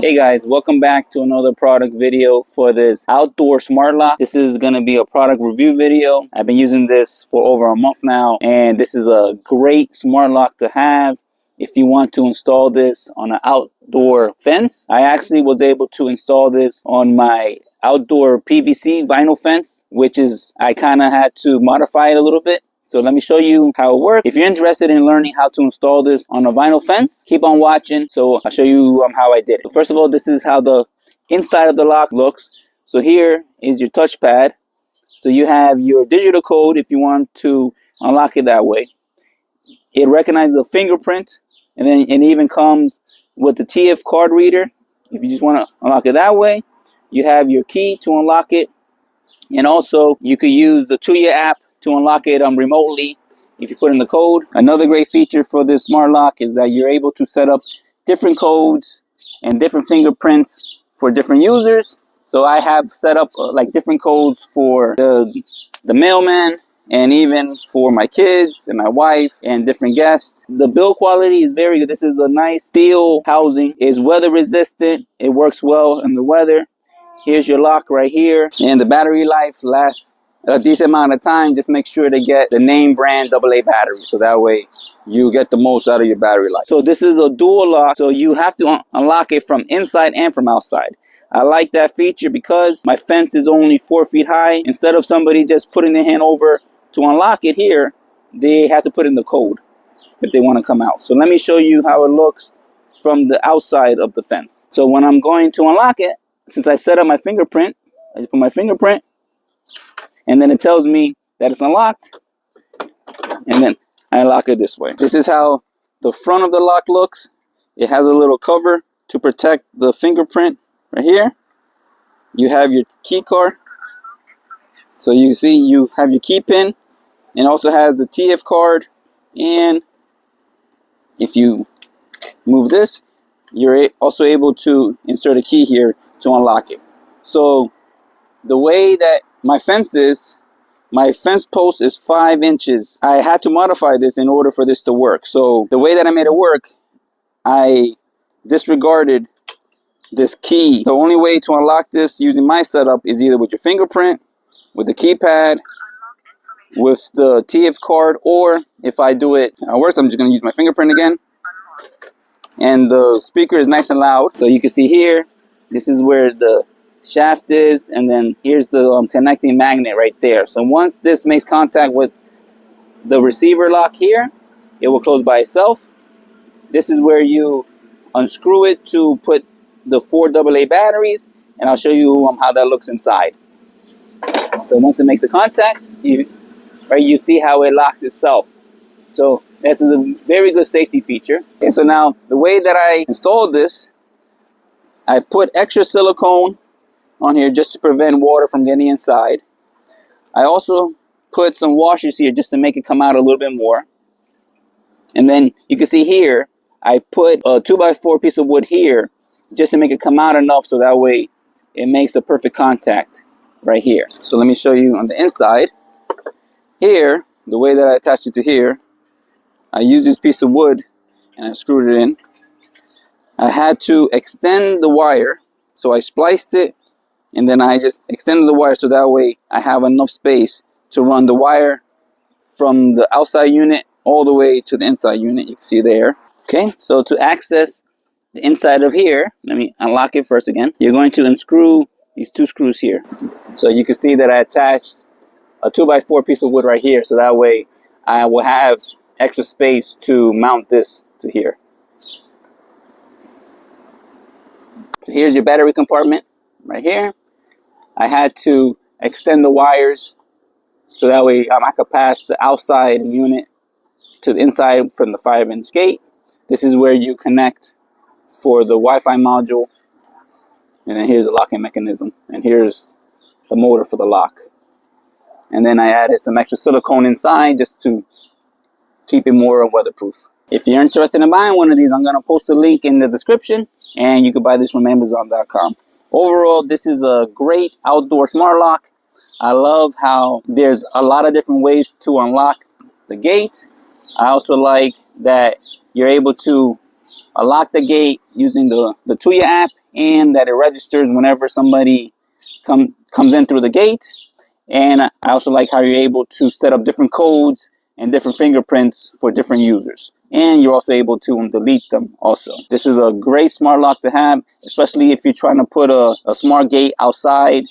Hey guys, welcome back to another product video for this outdoor smart lock. This is going to be a product review video. I've been using this for over a month now, and this is a great smart lock to have if you want to install this on an outdoor fence. I actually was able to install this on my outdoor PVC vinyl fence, which is, I kind of had to modify it a little bit. So let me show you how it works. If you're interested in learning how to install this on a vinyl fence, keep on watching. So I'll show you how I did it. First of all, this is how the inside of the lock looks. So here is your touchpad. So you have your digital code if you want to unlock it that way. It recognizes a fingerprint, and then it even comes with the TF card reader. If you just want to unlock it that way, you have your key to unlock it. And also you could use the Tuya app to unlock it remotely if you put in the code. Another great feature for this smart lock is that you're able to set up different codes and different fingerprints for different users. So I have set up like different codes for the mailman, and even for my kids and my wife and different guests. The build quality is very good. This is a nice steel housing. It's weather resistant. It works well in the weather. Here's your lock right here, and the battery life lasts a decent amount of time. Just make sure to get the name brand AA battery, so that way you get the most out of your battery life. So this is a dual lock, so you have to unlock it from inside and from outside. I like that feature because my fence is only 4 feet high. Instead of somebody just putting their hand over to unlock it here, they have to put in the code if they want to come out. So let me show you how it looks from the outside of the fence. So when I'm going to unlock it, since I set up my fingerprint, I just put my fingerprint, and then it tells me that it's unlocked, and then I unlock it this way. This is how the front of the lock looks. It has a little cover to protect the fingerprint right here. You have your key card. So you see you have your key pin, and also has the TF card. And if you move this, you're also able to insert a key here to unlock it. So the way that my fence post is 5 inches. I had to modify this in order for this to work. So the way that I made it work, I disregarded this key. The only way to unlock this using my setup is either with your fingerprint, with the keypad, with the TF card, or if I do it worse, I'm just going to use my fingerprint again. And the speaker is nice and loud. So you can see here, this is where the shaft is, and then here's the connecting magnet right there. So once this makes contact with the receiver lock here, it will close by itself. This is where you unscrew it to put the 4 AA batteries, and I'll show you how that looks inside. So once it makes a contact, you see how it locks itself. So this is a very good safety feature. And so now the way that I installed this, I put extra silicone on here just to prevent water from getting inside. I also put some washers here just to make it come out a little bit more. And then you can see here, I put a 2x4 piece of wood here just to make it come out enough so that way it makes a perfect contact right here. So let me show you on the inside. Here, the way that I attached it to here, I used this piece of wood and I screwed it in. I had to extend the wire, so I spliced it, and then I just extended the wire so that way I have enough space to run the wire from the outside unit all the way to the inside unit. You can see there. Okay, so to access the inside of here, let me unlock it first again. You're going to unscrew these 2 screws here. So you can see that I attached a 2x4 piece of wood right here, so that way I will have extra space to mount this to here. So here's your battery compartment right here. I had to extend the wires so that way I could pass the outside unit to the inside from the 5-inch gate. This is where you connect for the Wi-Fi module. And then here's the locking mechanism. And here's the motor for the lock. And then I added some extra silicone inside just to keep it more weatherproof. If you're interested in buying one of these, I'm going to post a link in the description, and you can buy this from Amazon.com. Overall, this is a great outdoor smart lock. I love how there's a lot of different ways to unlock the gate. I also like that you're able to unlock the gate using the Tuya app and that it registers whenever somebody comes in through the gate. And I also like how you're able to set up different codes and different fingerprints for different users. And you're also able to delete them also. This is a great smart lock to have, especially if you're trying to put a smart gate outside